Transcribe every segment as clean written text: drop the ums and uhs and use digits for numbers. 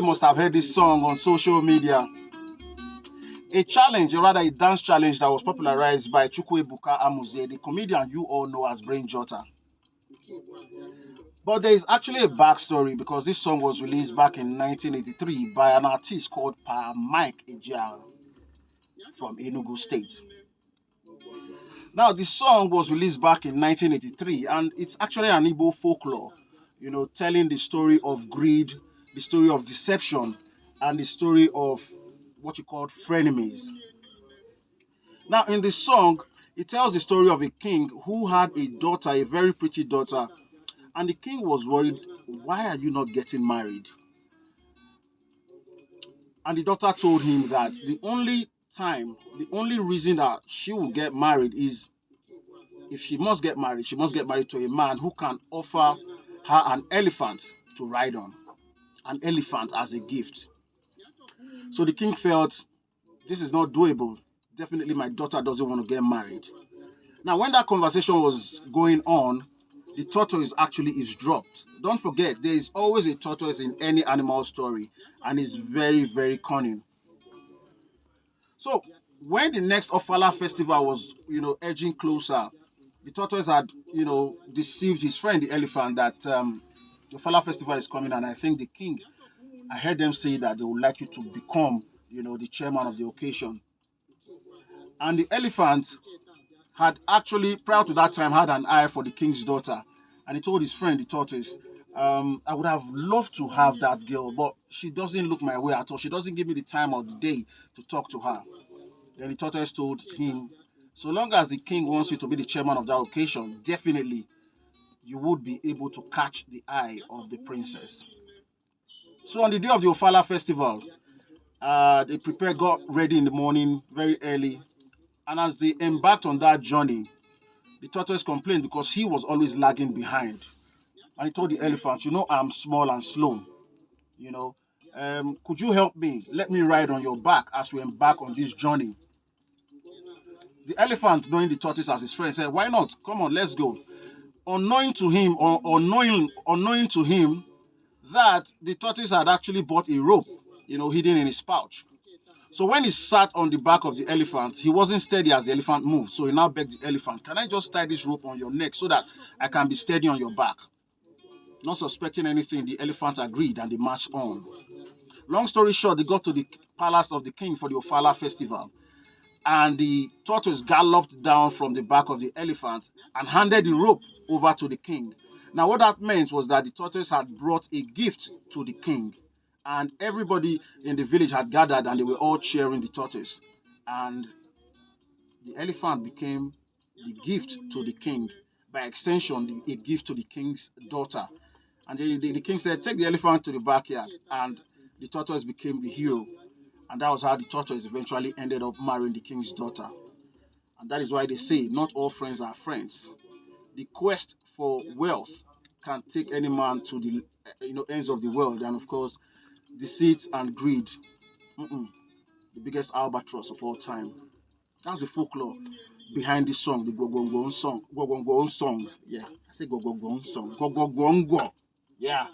must have heard this song on social media. A challenge, or rather a dance challenge that was popularized by Chukwuebuka Amuzie, the comedian you all know as Brain Jotter. But there is actually a backstory because this song was released back in 1983 by an artist called Pa Mike Ejiara from Enugu State. Now, the song was released back in 1983, and it's actually an Igbo folklore, telling the story of greed, the story of deception, and the story of what you call frenemies. Now, in the song, it tells the story of a king who had a daughter, a very pretty daughter, and the king was worried, why are you not getting married? And the daughter told him that the only reason that she will get married is if she must get married to a man who can offer her an elephant to ride on, an elephant as a gift. So the king felt this is not doable. Definitely my daughter doesn't want to get married. Now, when that conversation was going on, the tortoise actually is dropped. Don't forget, there is always a tortoise in any animal story, and it's very, very cunning. So when the next Ofala festival was, edging closer, the tortoise had, deceived his friend, the elephant, that the Ofala festival is coming, and I think the king, I heard them say that they would like you to become, the chairman of the occasion. And the elephant had actually, prior to that time, had an eye for the king's daughter. And he told his friend, the tortoise, I would have loved to have that girl, but she doesn't look my way at all. She doesn't give me the time of the day to talk to her. Then the tortoise told him, so long as the king wants you to be the chairman of that occasion, definitely you would be able to catch the eye of the princess. So on the day of the Ofala festival, they got ready in the morning, very early. And as they embarked on that journey, the tortoise complained because he was always lagging behind. And he told the elephant, I'm small and slow. Could you help me? Let me ride on your back as we embark on this journey. The elephant, knowing the tortoise as his friend, said, why not? Come on, let's go. Unknowing to him, unknowing to him that the tortoise had actually bought a rope, hidden in his pouch. So when he sat on the back of the elephant, he wasn't steady as the elephant moved. So he now begged the elephant, can I just tie this rope on your neck so that I can be steady on your back? Not suspecting anything, the elephant agreed and they marched on. Long story short, they got to the palace of the king for the Ofala festival. And the tortoise galloped down from the back of the elephant and handed the rope over to the king. Now, what that meant was that the tortoise had brought a gift to the king. And everybody in the village had gathered and they were all cheering the tortoise. And the elephant became the gift to the king. By extension, a gift to the king's daughter. And the king said, take the elephant to the backyard. And the tortoise became the hero. And that was how the tortoise eventually ended up marrying the king's daughter. And that is why they say not all friends are friends. The quest for wealth can take any man to the ends of the world. And of course, deceit and greed, the biggest albatross of all time. That's the folklore behind this song, the Gwo Gwo Gwo song. Gwo Gwo Gwo song. Yeah, I say Gwo Gwo Gwo song. Gwo Gwo Gwo Gwo. Yeah.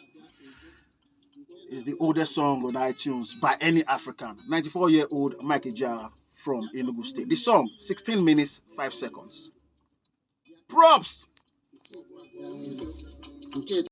It's the oldest song on iTunes by any African. 94-year-old Mike Ejiara from Enugu State. The song, 16 minutes, 5 seconds. Props!